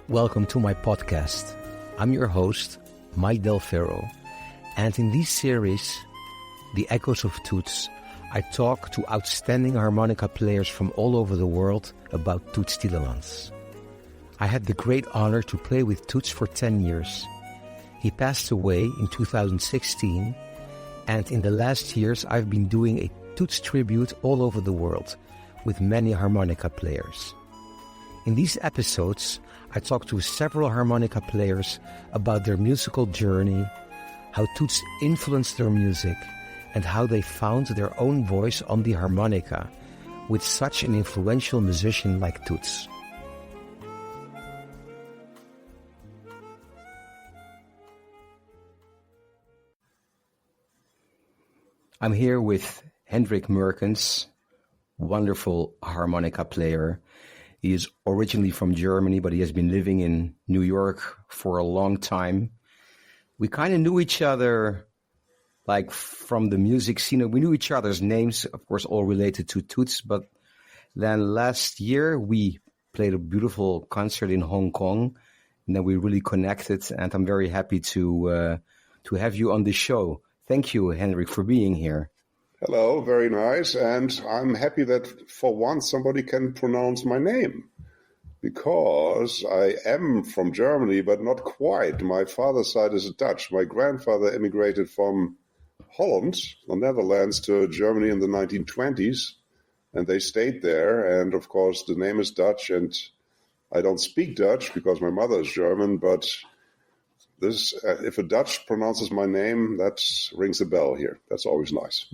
Welcome to my podcast. I'm your host, Mike Del Ferro, and in this series, The Echoes of Toots, I talk to outstanding harmonica players from all over the world about Toots Thielemans. I had the great honor to play with Toots for 10 years. He passed away in 2016, and in the last years I've been doing a Toots tribute all over the world with many harmonica players. In these episodes, I talk to several harmonica players about their musical journey, how Toots influenced their music, and how they found their own voice on the harmonica with such an influential musician like Toots. I'm here with Hendrik Meurkens, wonderful harmonica player. He is originally from Germany, but he has been living in New York for a long time. We kind of knew each other like from the music scene. We knew each other's names, of course, all related to Toots. But then last year we played a beautiful concert in Hong Kong, and then we really connected. And I'm very happy to have you on the show. Thank you, Hendrik, for being here. Hello, very nice. And I'm happy that for once somebody can pronounce my name, because I am from Germany, but not quite. My father's side is Dutch. My grandfather immigrated from Holland, the Netherlands, to Germany in the 1920s, and they stayed there. And of course, the name is Dutch, and I don't speak Dutch because my mother is German, but this, if a Dutch pronounces my name, that rings a bell here. That's always nice.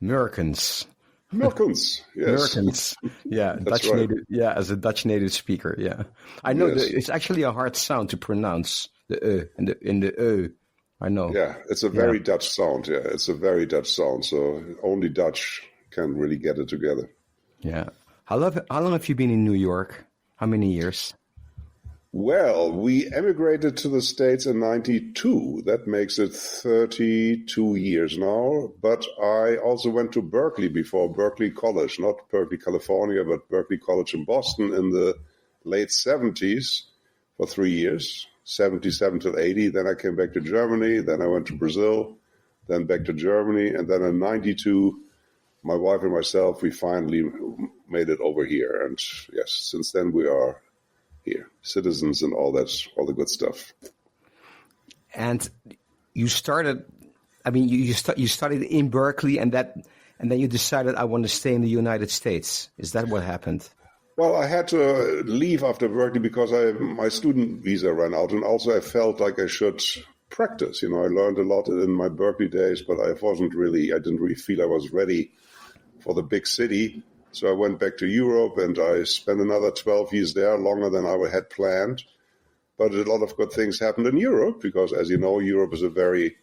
Meurkens. Meurkens, yes. Meurkens, yeah, That's Dutch right. native, yeah, as a Dutch native speaker, yeah. I know Yes. it's actually a hard sound to pronounce, the and the I know. Yeah, it's a very Dutch sound. Yeah, it's a very Dutch sound. So only Dutch can really get it together. Yeah. How long have you been in New York? How many years? Well, we emigrated to the States in 92. That makes it 32 years now. But I also went to Berkeley before, Berkeley College, not Berkeley, California, but Berkeley College in Boston in the late 70s for 3 years, 77 till 80. Then I came back to Germany. Then I went to Brazil, then back to Germany. And then in 92, my wife and myself, we finally made it over here. And yes, since then we are here, citizens and all that, all the good stuff. And you started, I mean, you studied in Berkeley, and then you decided I want to stay in the United States. Is that what happened? Well, I had to leave after Berkeley because my student visa ran out, and also I felt like I should practice. You know, I learned a lot in my Berkeley days, but I didn't really feel I was ready for the big city. So I went back to Europe, and I spent another 12 years there, longer than I had planned. But a lot of good things happened in Europe, because, as you know, Europe is a very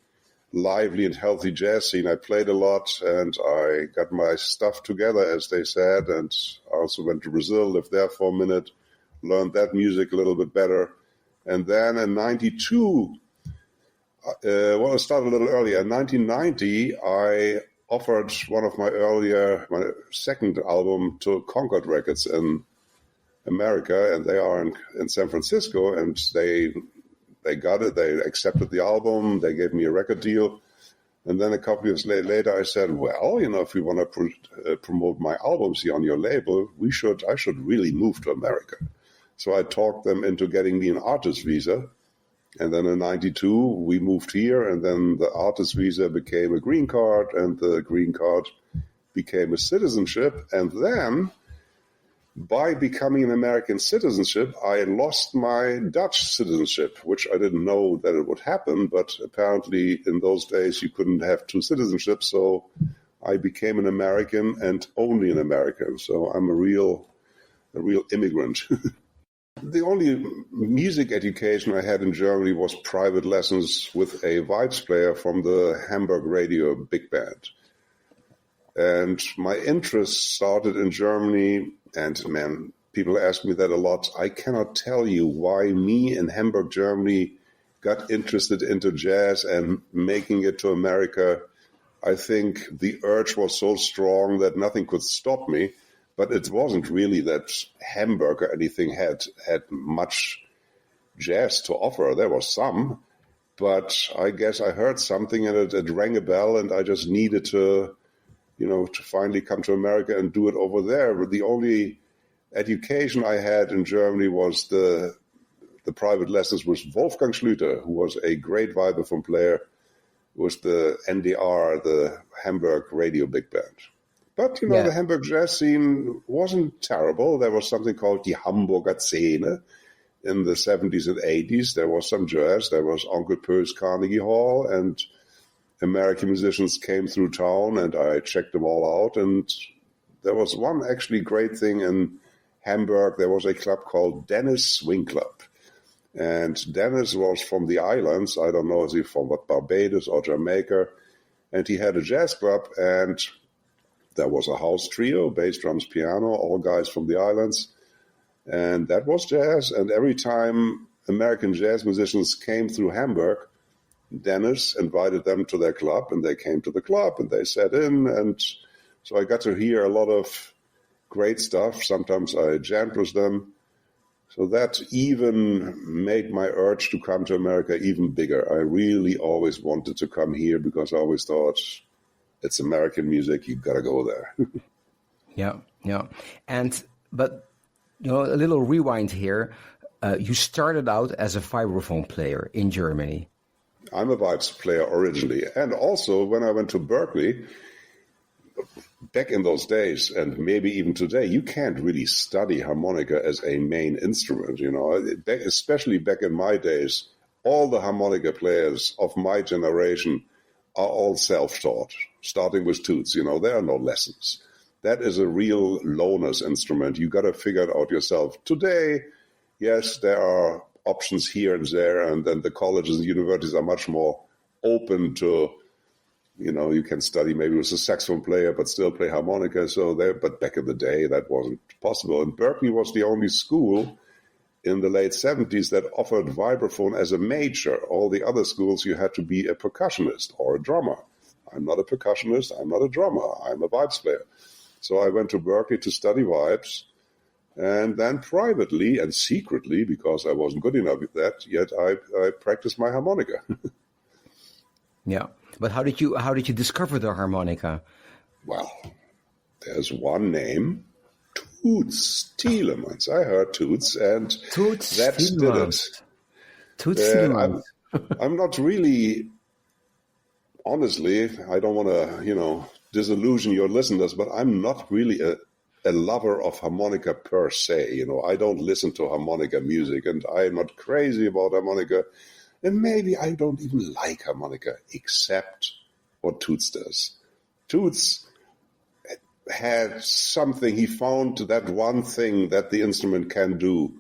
lively and healthy jazz scene. I played a lot, and I got my stuff together, as they said, and I also went to Brazil, lived there for a minute, learned that music a little bit better. And then in 92, I started a little earlier. In 1990, I offered one of my second album to Concord Records in America, and they are in San Francisco, and they got it. They accepted the album. They gave me a record deal. And then a couple of years later, I said, well, you know, if we want to promote my albums here on your label, I should really move to America. So I talked them into getting me an artist visa. And then in 92, we moved here, and then the artist visa became a green card, and the green card became a citizenship. And then, by becoming an American citizenship, I lost my Dutch citizenship, which I didn't know that it would happen, but apparently in those days you couldn't have two citizenships, so I became an American and only an American. So I'm a real immigrant. The only music education I had in Germany was private lessons with a vibes player from the Hamburg radio big band. And my interest started in Germany, and man, people ask me that a lot. I cannot tell you why me in Hamburg, Germany, got interested into jazz and making it to America. I think the urge was so strong that nothing could stop me. But it wasn't really that Hamburg or anything had much jazz to offer. There was some, but I guess I heard something and it rang a bell, and I just needed to finally come to America and do it over there. But the only education I had in Germany was the private lessons with Wolfgang Schlüter, who was a great vibraphone player, with the NDR, the Hamburg radio big band. But, the Hamburg jazz scene wasn't terrible. There was something called die Hamburger Szene in the 70s and 80s. There was some jazz. There was Onkel Pö's Carnegie Hall, and American musicians came through town, and I checked them all out. And there was one actually great thing in Hamburg. There was a club called Dennis Swing Club. And Dennis was from the islands. I don't know if he's from Barbados or Jamaica. And he had a jazz club, and there was a house trio, bass, drums, piano, all guys from the islands. And that was jazz. And every time American jazz musicians came through Hamburg, Dennis invited them to their club, and they came to the club, and they sat in. And so I got to hear a lot of great stuff. Sometimes I jammed with them. So that even made my urge to come to America even bigger. I really always wanted to come here because I always thought, it's American music, you got to go there. Yeah. But a little rewind here. You started out as a vibraphone player in Germany. I'm a vibes player originally. And also, when I went to Berkeley, back in those days, and maybe even today, you can't really study harmonica as a main instrument, especially back in my days. All the harmonica players of my generation are all self-taught, starting with Toots. There are no lessons. That is a real loner's instrument. You got to figure it out yourself. Today, yes, there are options here and there, and then the colleges and universities are much more open to, you can study maybe with a saxophone player, but still play harmonica. But back in the day, that wasn't possible. And Berkeley was the only school in the late 70s that offered vibraphone as a major. All the other schools, you had to be a percussionist or a drummer. I'm not a percussionist. I'm not a drummer. I'm a vibes player. So I went to Berkeley to study vibes. And then privately and secretly, because I wasn't good enough at that yet, I practiced my harmonica. Yeah. But how did you discover the harmonica? Well, there's one name, Toots Thielemans. I heard Toots, and Toots that did it. Toots Thielemans. I'm not really, honestly, I don't want to, disillusion your listeners, but I'm not really a lover of harmonica per se. I don't listen to harmonica music, and I'm not crazy about harmonica. And maybe I don't even like harmonica, except what Toots does. Toots had something, he found that one thing that the instrument can do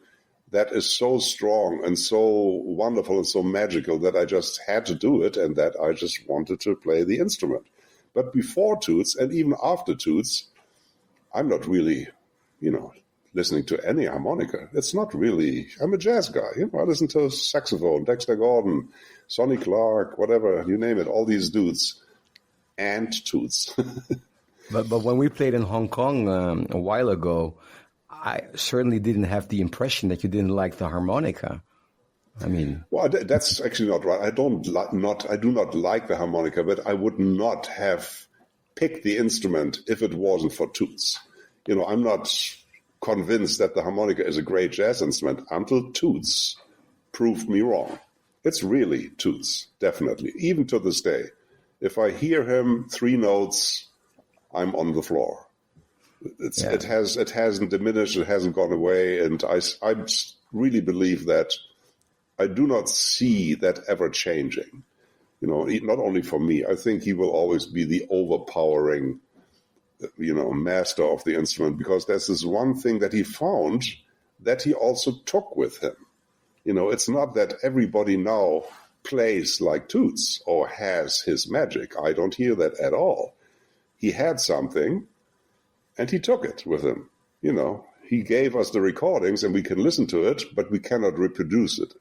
that is so strong and so wonderful and so magical that I just had to do it, and that I just wanted to play the instrument. But before Toots, and even after Toots, I'm not really, listening to any harmonica. It's not really, I'm a jazz guy. I listen to saxophone, Dexter Gordon, Sonny Clark, whatever, you name it, all these dudes, and Toots. But when we played in Hong Kong a while ago, I certainly didn't have the impression that you didn't like the harmonica. Well, that's actually not right. I do not like the harmonica, but I would not have picked the instrument if it wasn't for Toots. I'm not convinced that the harmonica is a great jazz instrument until Toots proved me wrong. It's really Toots, definitely, even to this day. If I hear him 3 notes, I'm on the floor. It hasn't diminished, it hasn't gone away, and I really believe that I do not see that ever changing. Not only for me, I think he will always be the overpowering master of the instrument, because there's this one thing that he found that he also took with him. It's not that everybody now plays like Toots or has his magic. I don't hear that at all. He had something and he took it with him. He gave us the recordings and we can listen to it, but we cannot reproduce it.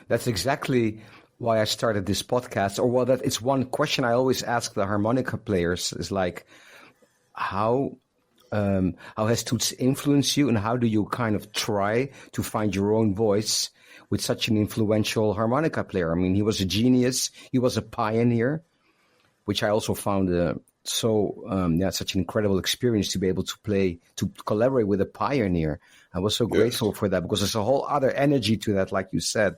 That's exactly why I started this podcast, it's one question I always ask the harmonica players is like, how How has Toots influenced you, and how do you kind of try to find your own voice with such an influential harmonica player? I mean, he was a genius. He was a pioneer, which I also found such an incredible experience to be able to collaborate with a pioneer. I was so grateful for that, because there's a whole other energy to that, like you said.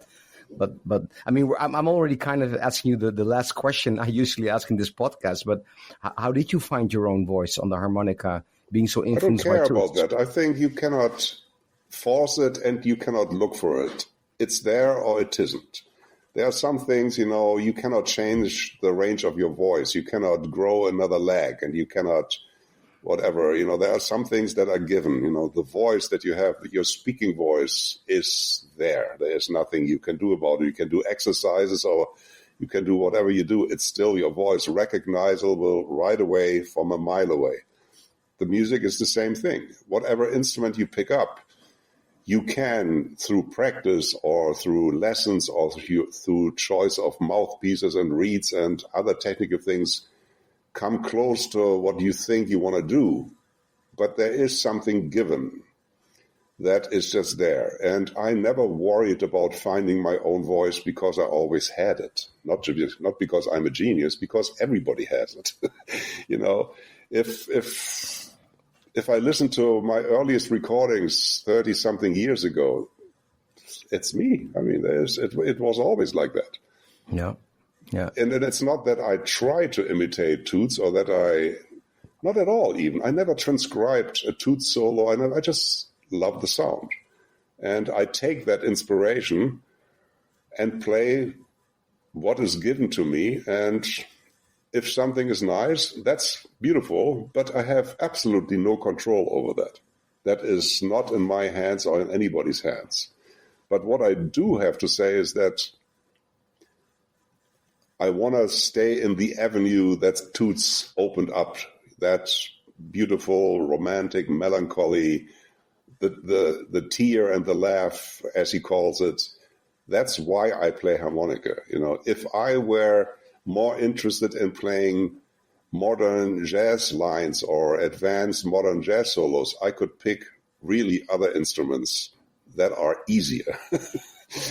But I mean, I'm already kind of asking you the last question I usually ask in this podcast. But how did you find your own voice on the harmonica, being so influenced by Toots? I don't care about that. I think you cannot force it and you cannot look for it. It's there or it isn't. There are some things, you cannot change the range of your voice. You cannot grow another leg, and you cannot whatever. There are some things that are given. The voice that you have, your speaking voice, is there. There is nothing you can do about it. You can do exercises, or you can do whatever you do. It's still your voice, recognizable right away from a mile away. The music is the same thing. Whatever instrument you pick up, you can, through practice or through lessons or through choice of mouthpieces and reeds and other technical things, come close to what you think you want to do. But there is something given that is just there. And I never worried about finding my own voice, because I always had it. Not because I'm a genius, because everybody has it. If I listen to my earliest recordings 30-something years ago, it's me. I mean, it was always like that. Yeah. Yeah. And it's not that I try to imitate Toots, or that not at all even. I never transcribed a Toots solo. I just love the sound. And I take that inspiration and play what is given to me. And if something is nice, that's beautiful, but I have absolutely no control over that. That is not in my hands or in anybody's hands. But what I do have to say is that I want to stay in the avenue that Toots opened up, that beautiful, romantic, melancholy, the tear and the laugh, as he calls it. That's why I play harmonica. If I were more interested in playing modern jazz lines or advanced modern jazz solos, I could pick really other instruments that are easier.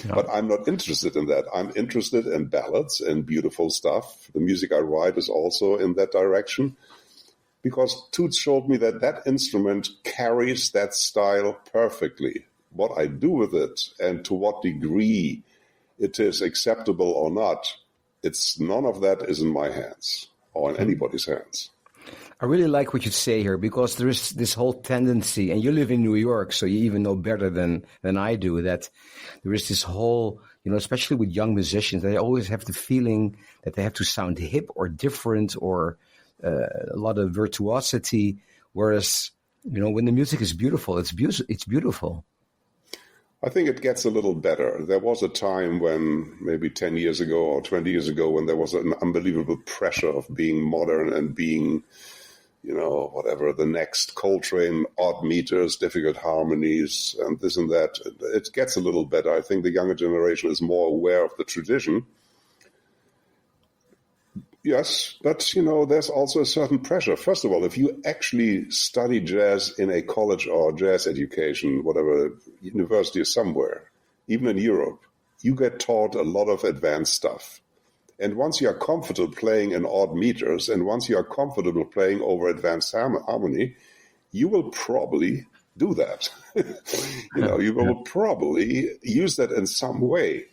No. But I'm not interested in that. I'm interested in ballads and beautiful stuff. The music I write is also in that direction, because Toots showed me that instrument carries that style perfectly. What I do with it and to what degree it is acceptable or not, none of that is in my hands or in anybody's hands. I really like what you say here, because there is this whole tendency, and you live in New York, so you even know better than I do, that there is this whole, especially with young musicians, they always have the feeling that they have to sound hip or different or a lot of virtuosity, whereas, when the music is beautiful, it's beautiful. I think it gets a little better. There was a time when, maybe 10 years ago or 20 years ago, when there was an unbelievable pressure of being modern and being, whatever, the next Coltrane, odd meters, difficult harmonies, and this and that. It gets a little better. I think the younger generation is more aware of the tradition. Yes, but, there's also a certain pressure. First of all, if you actually study jazz in a college or jazz education, whatever, university or somewhere, even in Europe, you get taught a lot of advanced stuff. And once you are comfortable playing in odd meters, and once you are comfortable playing over advanced harmony, you will probably do that. You will probably use that in some way.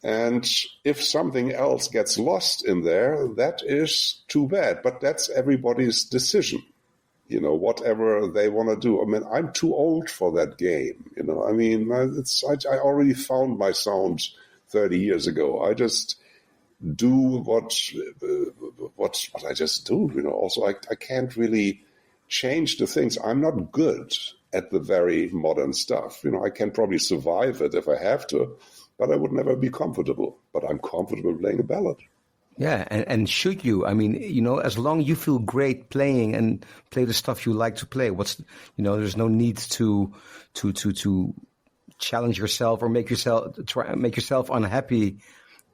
And if something else gets lost in there, that is too bad. But that's everybody's decision, whatever they want to do. I mean, I'm too old for that game. I mean, I already found my sound 30 years ago. I just do what I just do. Also, I can't really change the things. I'm not good at the very modern stuff. I can probably survive it if I have to, but I would never be comfortable. But I'm comfortable playing a ballad. Yeah, and should you? I mean, as long as you feel great playing and play the stuff you like to play, there's no need to challenge yourself or make yourself unhappy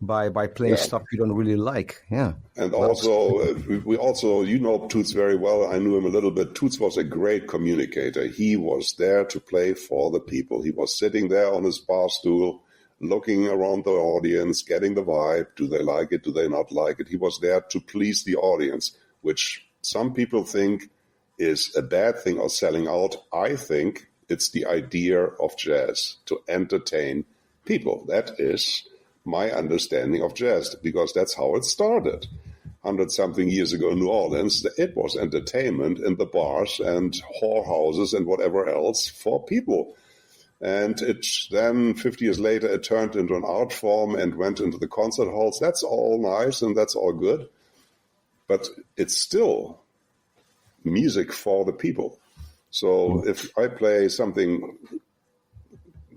by playing stuff you don't really like. Yeah. And also, we also, you know Toots very well. I knew him a little bit. Toots was a great communicator. He was there to play for the people. He was sitting there on his bar stool, looking around the audience, getting the vibe. Do they like it? Do they not like it? He was there to please the audience, which some people think is a bad thing or selling out. I think it's the idea of jazz, to entertain people. That is my understanding of jazz, because that's how it started. 100-something years ago in New Orleans, it was entertainment in the bars and whorehouses and whatever else for people. And it then, 50 years later, it turned into an art form and went into the concert halls. That's all nice and that's all good. But it's still music for the people. So if I play something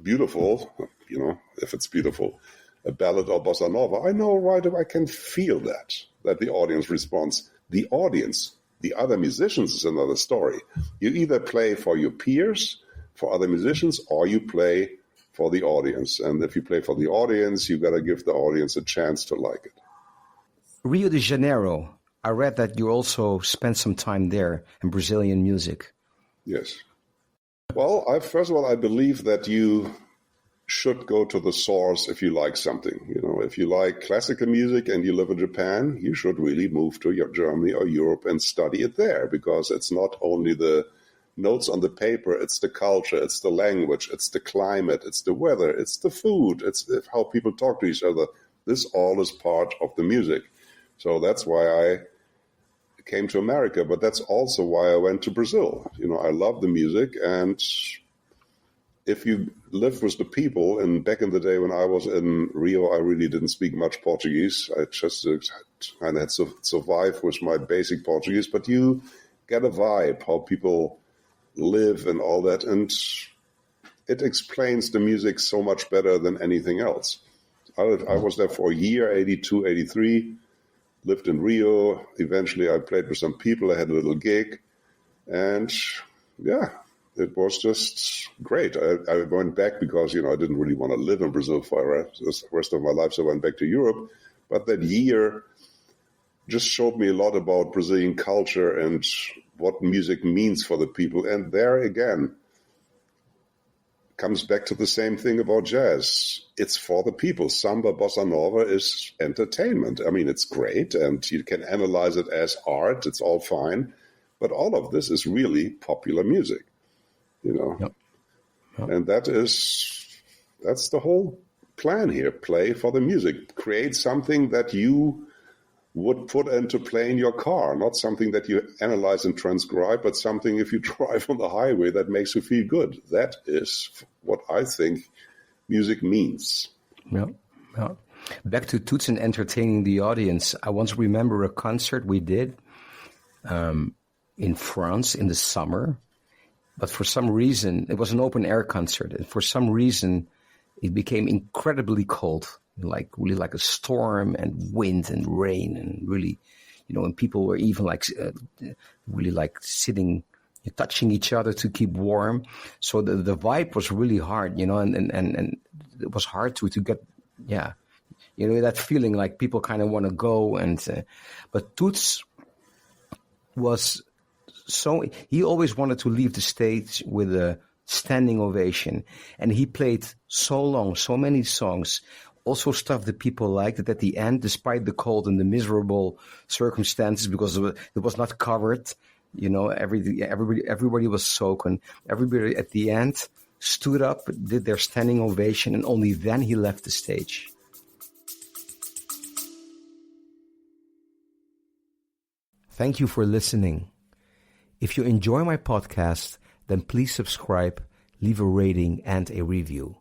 beautiful, you know, if it's beautiful, a ballad or bossa nova, I know right away, I can feel that the audience responds. The audience, the other musicians is another story. You either play for your peers, for other musicians, or you play for the audience. And if you play for the audience, you got to give the audience a chance to like it. Rio de Janeiro, I read that you also spent some time there in Brazilian music. Yes. Well, first of all, I believe that you should go to the source if you like something. You know, if you like classical music and you live in Japan, you should really move to Germany or Europe and study it there, because it's not only the notes on the paper, it's the culture, it's the language, it's the climate, it's the weather, it's the food, it's how people talk to each other. This all is part of the music. So that's why I came to America, but that's also why I went to Brazil. You know, I love the music, and if you live with the people, and back in the day when I was in Rio, I really didn't speak much Portuguese. I just kind of had to survive with my basic Portuguese, but you get a vibe, how people live and all that, and it explains the music so much better than anything else. I was there for a year, 82, 83, lived in Rio. Eventually I played with some people, I had a little gig, and yeah, it was just great. I went back because, you know, I didn't really want to live in Brazil for the rest of my life, so I went back to Europe. But that year just showed me a lot about Brazilian culture and what music means for the people. And there again, comes back to the same thing about jazz. It's for the people. Samba, bossa nova is entertainment. I mean, it's great, and you can analyze it as art. It's all fine. But all of this is really popular music. You know, Yep. and that's the whole plan here. Play for the music. Create something that you would put into play in your car, not something that you analyze and transcribe, but something, if you drive on the highway, that makes you feel good. That is what I think music means. Yeah. Yeah. Back to Toots and entertaining the audience. I once remember a concert we did in France in the summer. But for some reason, it was an open air concert. And for some reason, it became incredibly cold, really like a storm and wind and rain, and really, you know, and people were even like really like sitting, touching each other to keep warm. So the vibe was really hard, you know, and it was hard to get, yeah, you know, that feeling like people kind of want to go. And but Toots was. So he always wanted to leave the stage with a standing ovation, and he played so long, so many songs, also stuff that people liked, that at the end, despite the cold and the miserable circumstances, because it was not covered, you know, everybody was soaking. Everybody at the end stood up, did their standing ovation, and only then he left the stage. Thank you for listening. If you enjoy my podcast, then please subscribe, leave a rating and a review.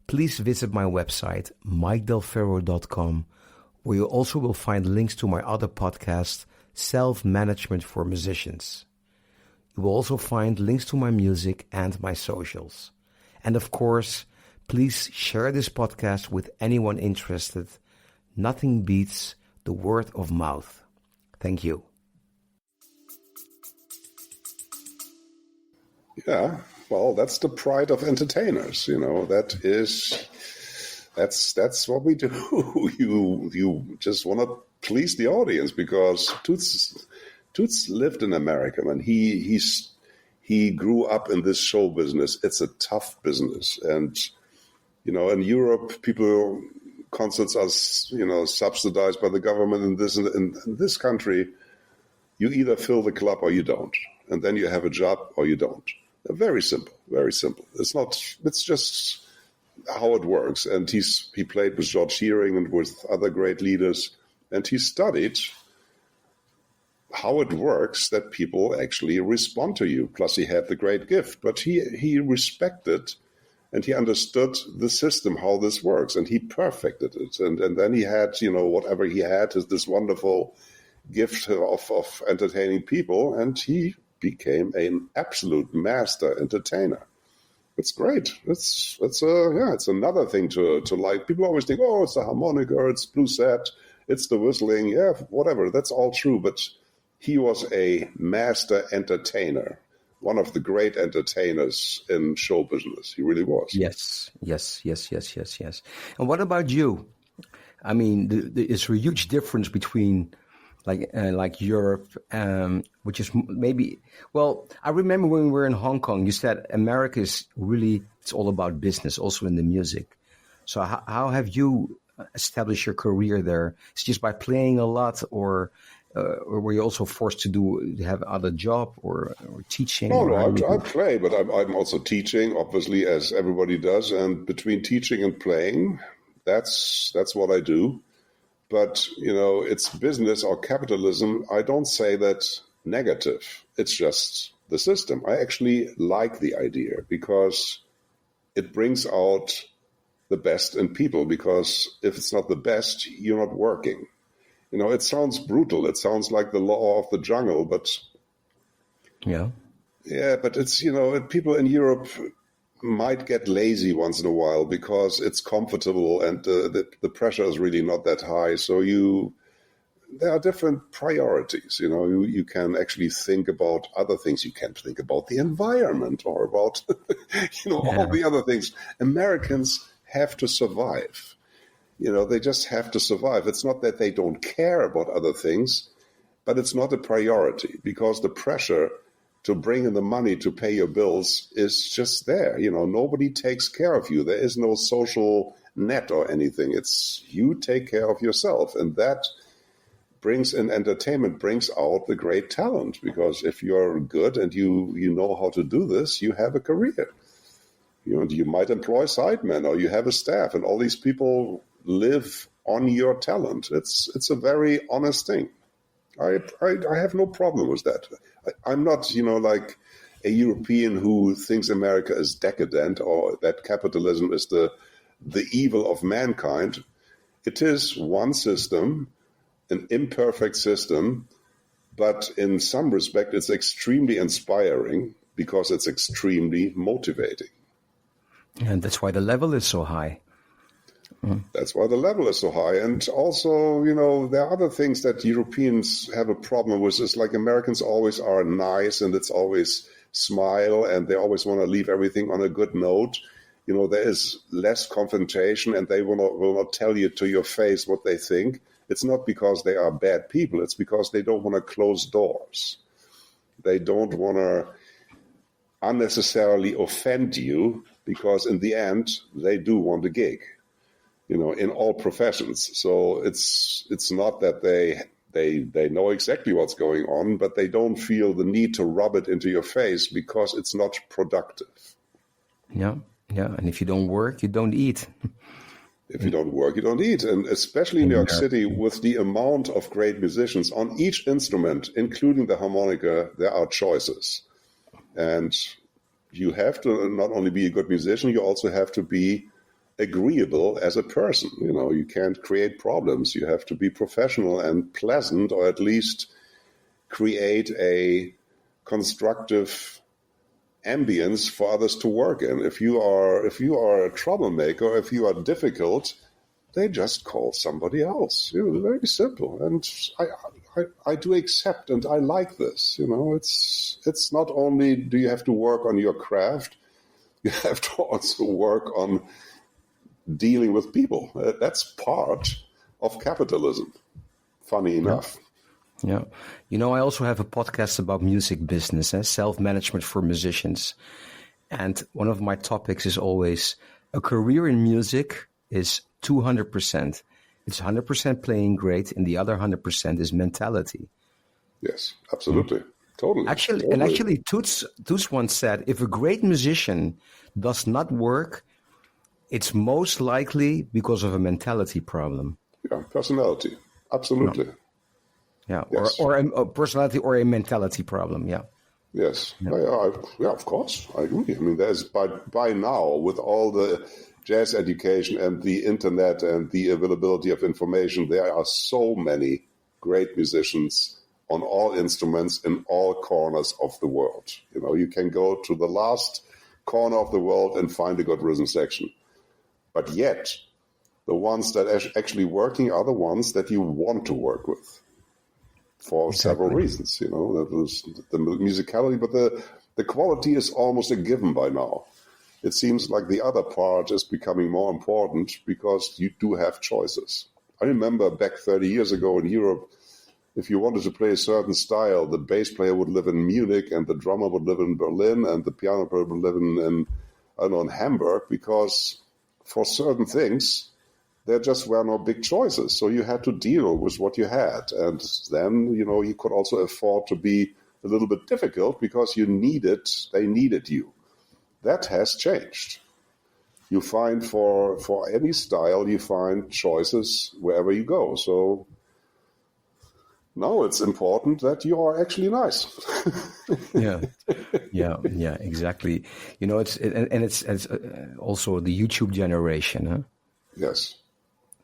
Please visit my website, mikedelferro.com, where you also will find links to my other podcast, Self-Management for Musicians. You will also find links to my music and my socials. And of course, please share this podcast with anyone interested. Nothing beats the word of mouth. Thank you. Yeah, well, that's the pride of entertainers, you know. That is That's what we do. You just want to please the audience, because Toots lived in America, and he grew up in this show business. It's a tough business, and in Europe, concerts are subsidized by the government. In this country, you either fill the club or you don't, and then you have a job or you don't. Very simple, very simple. It's just how it works. And he played with George Shearing and with other great leaders, and he studied how it works that people actually respond to you. Plus, he had the great gift, but he respected and he understood the system, how this works, and he perfected it. And then he had, whatever he had is this wonderful gift of entertaining people, and he became an absolute master entertainer. It's great. It's another thing to like. People always think, oh, it's the harmonica, it's blue set, it's the whistling, yeah, whatever. That's all true. But he was a master entertainer, one of the great entertainers in show business. He really was. Yes. And what about you? I mean, there's a huge difference between like Europe, which is maybe, well, I remember when we were in Hong Kong, you said America is really, it's all about business, also in the music. So how have you established your career there? It's just by playing a lot, or were you also forced to have other job or teaching? No, I play, but I'm also teaching, obviously, as everybody does. And between teaching and playing, that's what I do. But, it's business or capitalism. I don't say that negative. It's just the system. I actually like the idea because it brings out the best in people, because if it's not the best, you're not working. It sounds brutal. It sounds like the law of the jungle, but but it's, people in Europe might get lazy once in a while because it's comfortable and the pressure is really not that high. So there are different priorities. You can actually think about other things. You can think about the environment or about, all the other things. Americans have to survive. They just have to survive. It's not that they don't care about other things, but it's not a priority because the pressure to bring in the money to pay your bills is just there. Nobody takes care of you. There is no social net or anything. It's you take care of yourself. And that brings in entertainment, brings out the great talent, because if you're good and you know how to do this, you have a career. You might employ sidemen or you have a staff, and all these people live on your talent. It's a very honest thing. I have no problem with that. I'm not, like a European who thinks America is decadent or that capitalism is the evil of mankind. It is one system, an imperfect system, but in some respect it's extremely inspiring because it's extremely motivating. And that's why the level is so high. That's why the level is so high. And also, there are other things that Europeans have a problem with. It's like Americans always are nice and it's always smile and they always want to leave everything on a good note. There is less confrontation and they will not tell you to your face what they think. It's not because they are bad people. It's because they don't want to close doors. They don't want to unnecessarily offend you because in the end, they do want a gig. In all professions. So it's not that they know exactly what's going on, but they don't feel the need to rub it into your face because it's not productive. Yeah. And if you don't work, you don't eat. If you don't work, you don't eat. And especially in New York City, with the amount of great musicians on each instrument, including the harmonica, there are choices. And you have to not only be a good musician, you also have to be agreeable as a person. You can't create problems. You have to be professional and pleasant, or at least create a constructive ambience for others to work in. If you are a troublemaker, if you are difficult, they just call somebody else. Very simple. And I do accept, and I like this. It's not only do you have to work on your craft, you have to also work on dealing with people. That's part of capitalism, funny enough. Yeah. I also have a podcast about music business and self-management for musicians. And one of my topics is always a career in music is 200%. It's 100% playing great, and the other 100% is mentality. Yes, absolutely. Totally. Actually, Toots once said, if a great musician does not work, it's most likely because of a mentality problem. Yeah, personality. Absolutely. Yeah, yes. or a personality or a mentality problem. Yeah. Yes. Yeah, of course. I agree. I mean, there's by now, with all the jazz education and the internet and the availability of information, there are so many great musicians on all instruments in all corners of the world. You can go to the last corner of the world and find a good rhythm section. But yet, the ones that are actually working are the ones that you want to work with for several reasons. That was the musicality, but the quality is almost a given by now. It seems like the other part is becoming more important because you do have choices. I remember back 30 years ago in Europe, if you wanted to play a certain style, the bass player would live in Munich and the drummer would live in Berlin and the piano player would live in Hamburg, because for certain things, there just were no big choices. So you had to deal with what you had. And then, you could also afford to be a little bit difficult because they needed you. That has changed. You find for any style, you find choices wherever you go. So now it's important that you are actually nice. Yeah, exactly. It's also the YouTube generation, huh? Yes,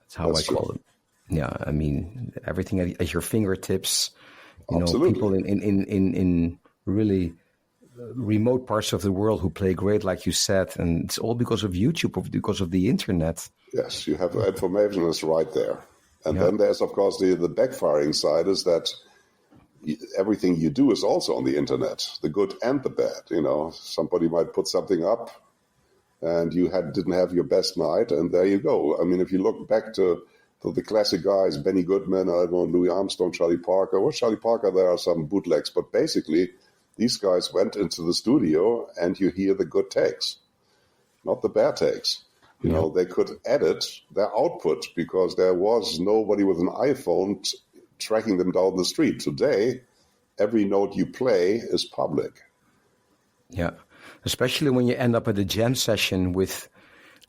that's how I call it. Yeah, I mean, everything at your fingertips. Absolutely. People in really remote parts of the world who play great, like you said, and it's all because of YouTube, because of the internet. Yes, you have the information is right there. And then there's, of course, the backfiring side is that everything you do is also on the internet, the good and the bad. Somebody might put something up and you didn't have your best night, and there you go. I mean, if you look back to the classic guys, Benny Goodman, Louis Armstrong, Charlie Parker. Well, Charlie Parker, there are some bootlegs, but basically these guys went into the studio and you hear the good takes, not the bad takes. They could edit their output because there was nobody with an iPhone tracking them down the street. Today, every note you play is public. Yeah, especially when you end up at a jam session with,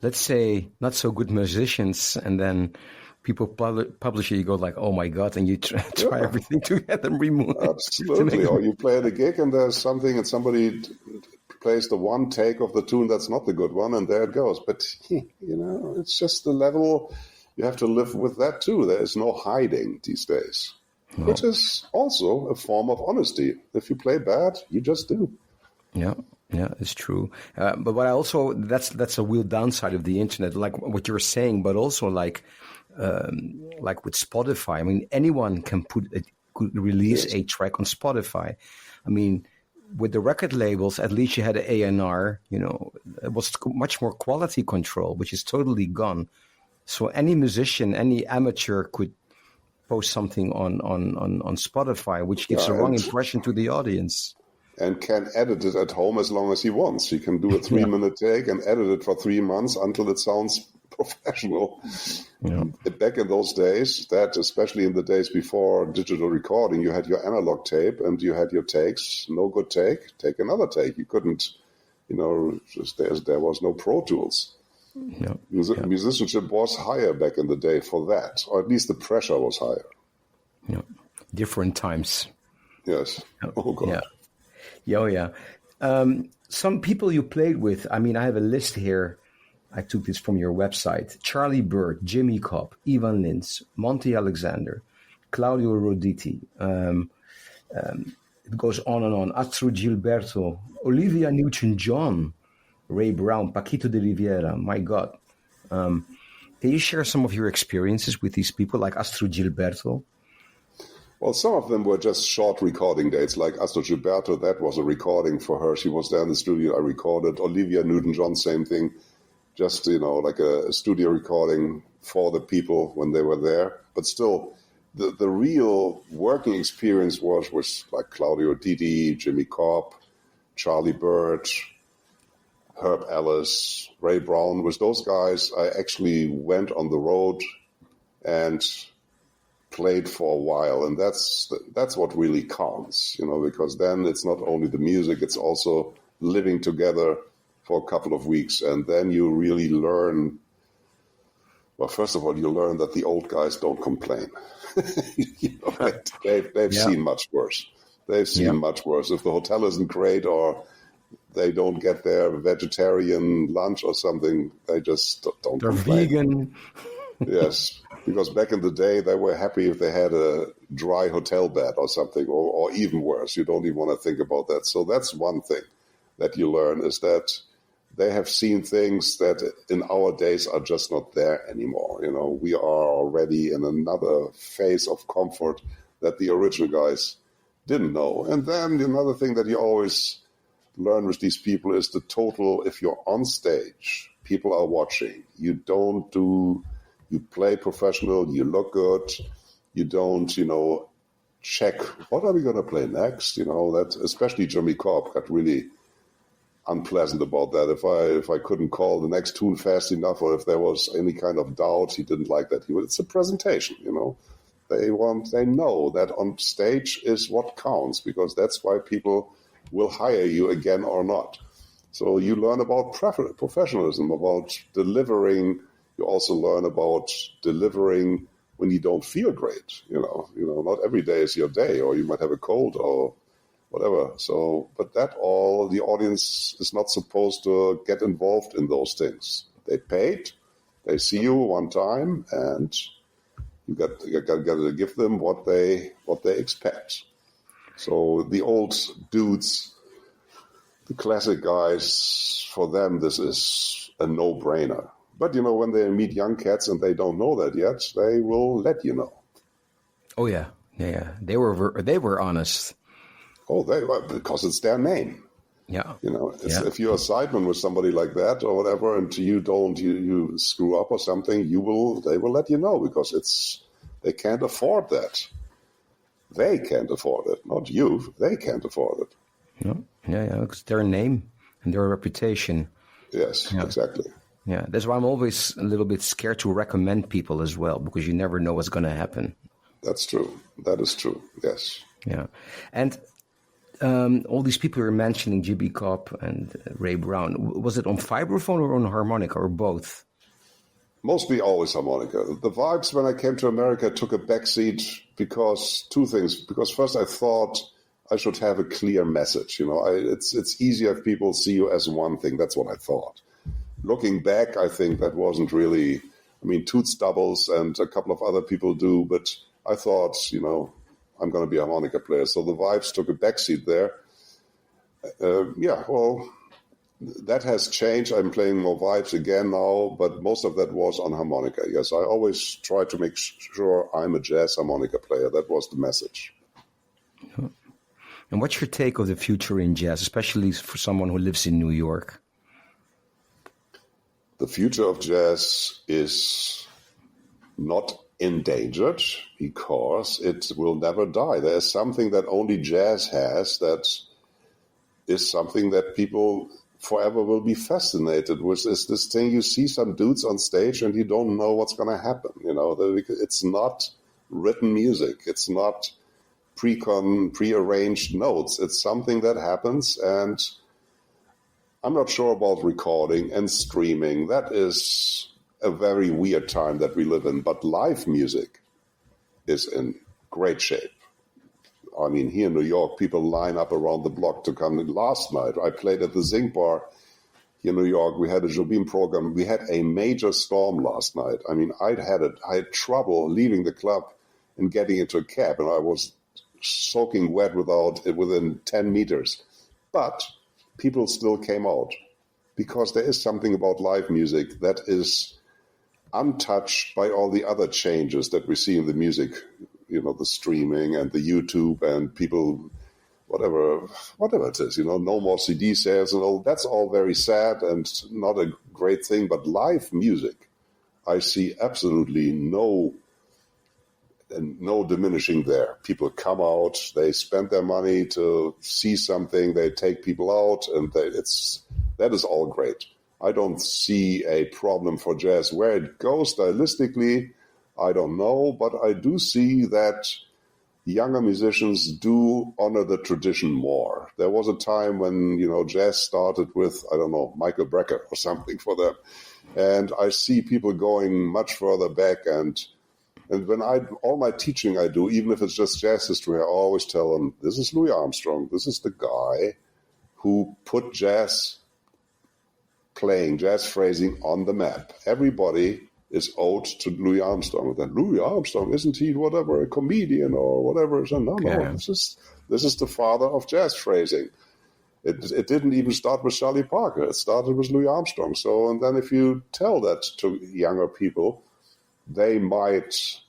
let's say, not so good musicians, and then people publish it, you go like, oh my God, and you try everything to get them removed. Absolutely. Or you play at a gig and there's something and somebody plays the one take of the tune that's not the good one, and there it goes. But, it's just the level, you have to live with that too. There is no hiding these days, which is also a form of honesty. If you play bad, you just do. Yeah, it's true. But what I also, that's a real downside of the internet, like what you're saying, but also like with Spotify. I mean, anyone could release a track on Spotify. I mean, with the record labels, at least you had an A&R, it was much more quality control, which is totally gone. So any musician, any amateur could post something on Spotify, which gives a wrong impression to the audience. And can edit it at home as long as he wants. He can do a 3-minute take and edit it for 3 months until it sounds professional. Yeah. Back in those days, especially in the days before digital recording, you had your analog tape and you had your takes. No good take another take. You couldn't, there was no Pro Tools. Yeah. Musicianship was higher back in the day for that, or at least the pressure was higher. Yeah, different times. Yes. Oh God. Yeah. Some people you played with. I mean, I have a list here. I took this from your website. Charlie Bird, Jimmy Cobb, Ivan Lins, Monty Alexander, Claudio Roditi. It goes on and on. Astrud Gilberto, Olivia Newton-John, Ray Brown, Paquito de Rivera. My God. Can you share some of your experiences with these people like Astrud Gilberto? Well, some of them were just short recording dates, like Astrud Gilberto. That was a recording for her. She was there in the studio. I recorded. Olivia Newton-John, same thing. just, like a studio recording for the people when they were there. But still, the real working experience was like Claudio Didi, Jimmy Cobb, Charlie Bird, Herb Ellis, Ray Brown. With those guys, I actually went on the road and played for a while, and that's what really counts, because then it's not only the music, it's also living together for a couple of weeks, and then you really learn. Well, first of all, you learn that the old guys don't complain. They've seen much worse. They've seen much worse. If the hotel isn't great or they don't get their vegetarian lunch or something, they just don't They're complain. Vegan. Yes, because back in the day, they were happy if they had a dry hotel bed or something, or even worse. You don't even want to think about that. So that's one thing that you learn, is that they have seen things that in our days are just not there anymore. We are already in another phase of comfort that the original guys didn't know. And then another thing that you always learn with these people is the total, if you're on stage, people are watching. You play professional, you look good, you don't, check, what are we going to play next? That especially Jimmy Cobb got really unpleasant about that. If I couldn't call the next tune fast enough, or if there was any kind of doubt, he didn't like that. It's a presentation, They know that on stage is what counts, because that's why people will hire you again or not. So you learn about professionalism, about delivering. You also learn about delivering when you don't feel great. Not every day is your day, or you might have a cold or whatever. So, but that all, the audience is not supposed to get involved in those things. They paid, they see you one time, and you got to give them what they expect. So the old dudes, the classic guys, for them this is a no-brainer. But when they meet young cats and they don't know that yet, they will let you know. Oh yeah. They were honest. Oh, they were, because it's their name. Yeah. If you're a sideman with somebody like that or whatever, and you screw up or something, they will let you know, because they can't afford that. They can't afford it, not you. They can't afford it. Yeah. It's their name and their reputation. Yes, exactly. Yeah, that's why I'm always a little bit scared to recommend people as well, because you never know what's going to happen. That's true. That is true. Yes. Yeah, and all these people you're mentioning, Jimmy Cobb and Ray Brown, was it on vibraphone or on harmonica or both? Mostly always harmonica. The Vibes, when I came to America, took a backseat because two things. Because first I thought I should have a clear message. It's easier if people see you as one thing. That's what I thought. Looking back, I think that wasn't really, Toots doubles and a couple of other people do, but I thought, I'm going to be a harmonica player. So the Vibes took a backseat there. That has changed. I'm playing more Vibes again now, but most of that was on harmonica. Yes, I always try to make sure I'm a jazz harmonica player. That was the message. And what's your take of the future in jazz, especially for someone who lives in New York? The future of jazz is not endangered, because it will never die. There is something that only jazz has, that is something that people forever will be fascinated with, is this thing. You see some dudes on stage and you don't know what's going to happen. It's not written music. It's not prearranged notes. It's something that happens, and I'm not sure about recording and streaming. That is a very weird time that we live in. But live music is in great shape. Here in New York, people line up around the block to come. Last night, I played at the Zinc Bar here in New York. We had a Jobim program. We had a major storm last night. I had trouble leaving the club and getting into a cab, and I was soaking wet within 10 meters. But people still came out, because there is something about live music that is untouched by all the other changes that we see in the music, the streaming and the YouTube and people whatever it is, no more CD sales and all. That's all very sad and not a great thing. But live music, I see absolutely no diminishing there. People come out, they spend their money to see something, they take people out, and that is all great. I don't see a problem for jazz. Where it goes stylistically, I don't know, but I do see that younger musicians do honor the tradition more. There was a time when, jazz started with, I don't know, Michael Brecker or something for them. And I see people going much further back. And when all my teaching I do, even if it's just jazz history, I always tell them, this is Louis Armstrong. This is the guy who put jazz phrasing on the map. Everybody is owed to Louis Armstrong. Then Louis Armstrong, isn't he whatever, a comedian or whatever? So no, this is the father of jazz phrasing. It didn't even start with Charlie Parker. It started with Louis Armstrong. So, and then if you tell that to younger people, they might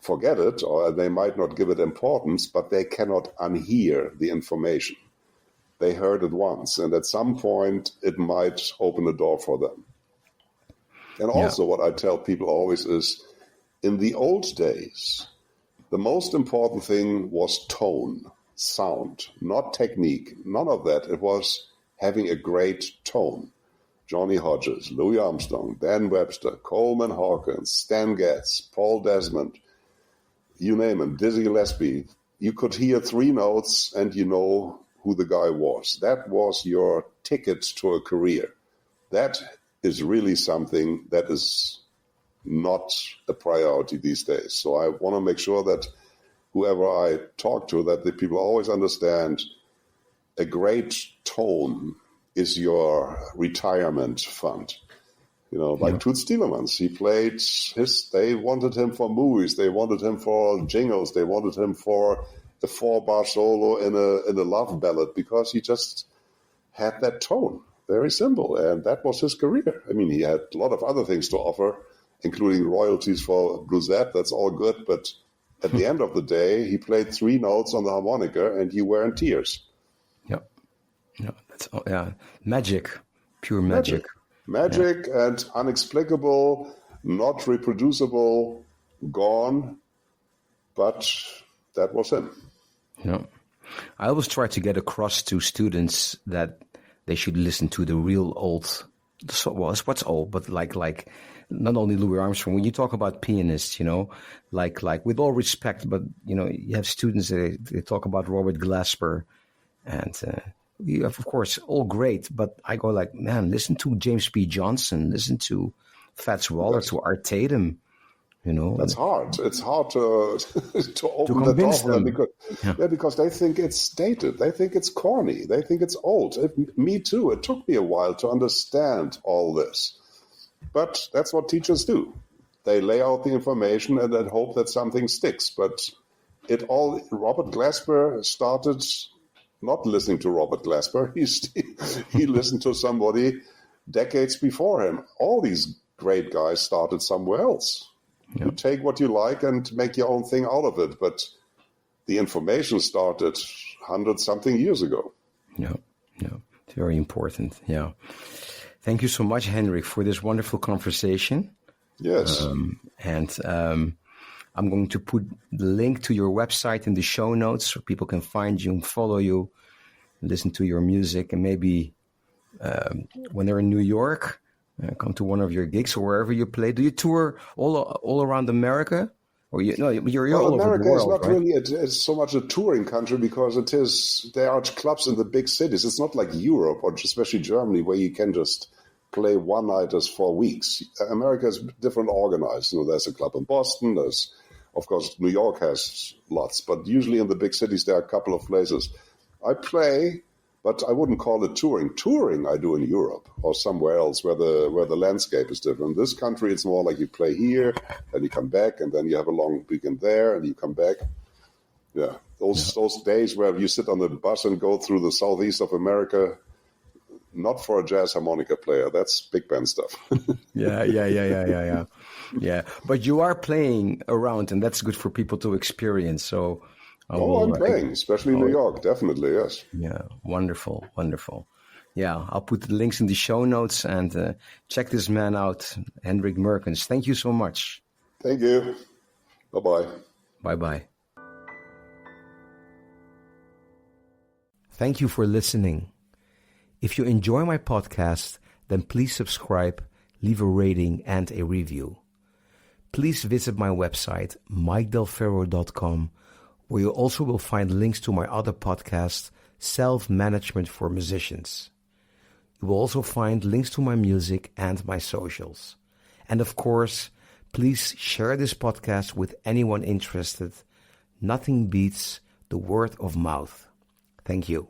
forget it or they might not give it importance, but they cannot unhear the information. They heard it once, and at some point it might open a door for them. And also what I tell people always is, in the old days, the most important thing was tone, sound, not technique, none of that. It was having a great tone. Johnny Hodges, Louis Armstrong, Dan Webster, Coleman Hawkins, Stan Getz, Paul Desmond, you name him, Dizzy Gillespie. You could hear 3 notes and you know who the guy was. That was your ticket to a career. That is really something that is not a priority these days. So I want to make sure that whoever I talk to, that the people always understand a great tone is your retirement fund. Like Toots Thielemans, he played they wanted him for movies, they wanted him for jingles, they wanted him for a 4-bar solo in a love ballad because he just had that tone. Very simple, and that was his career. I mean, he had a lot of other things to offer, including royalties for Bluesette. That's all good, but at the end of the day, he played 3 notes on the harmonica, and you were in tears. That's magic, pure magic. Magic and unexplicable, not reproducible, gone, but that was him. I always try to get across to students that they should listen to the real old. What's old, but like not only Louis Armstrong. When you talk about pianists, like with all respect, but you have students that they talk about Robert Glasper, and you have, of course, all great. But I go like, man, listen to James P. Johnson, listen to Fats Waller, to Art Tatum. That's hard. It's hard to open the door for them because they think it's dated. They think it's corny. They think it's old. Me too. It took me a while to understand all this. But that's what teachers do. They lay out the information and then hope that something sticks. But Robert Glasper started not listening to Robert Glasper. He listened to somebody decades before him. All these great guys started somewhere else. You take what you like and make your own thing out of it. But the information started 100-something years ago. It's very important. Thank you so much, Hendrik, for this wonderful conversation. Yes. I'm going to put the link to your website in the show notes so people can find you and follow you, listen to your music, and maybe when they're in New York, come to one of your gigs or wherever you play. Do you tour all around America? Or you're all America over the world, is not right? really it's so much a touring country because there are clubs in the big cities. It's not like Europe or especially Germany where you can just play one-nighters for weeks. America is different organized. There's a club in Boston. There's, of course, New York has lots, but usually in the big cities there are a couple of places. I play, but I wouldn't call it touring. Touring I do in Europe or somewhere else where the landscape is different. In this country, it's more like you play here, then you come back, and then you have a long weekend there, and you come back. Yeah, those days where you sit on the bus and go through the southeast of America, not for a jazz harmonica player. That's big band stuff. Yeah. But you are playing around, and that's good for people to experience. So I'm playing, especially in New York, definitely, yes. Yeah, wonderful, wonderful. Yeah, I'll put the links in the show notes and check this man out, Hendrik Meurkens. Thank you so much. Thank you. Bye-bye. Bye-bye. Thank you for listening. If you enjoy my podcast, then please subscribe, leave a rating and a review. Please visit my website, mikedelferro.com, where you also will find links to my other podcast, Self-Management for Musicians. You will also find links to my music and my socials. And of course, please share this podcast with anyone interested. Nothing beats the word of mouth. Thank you.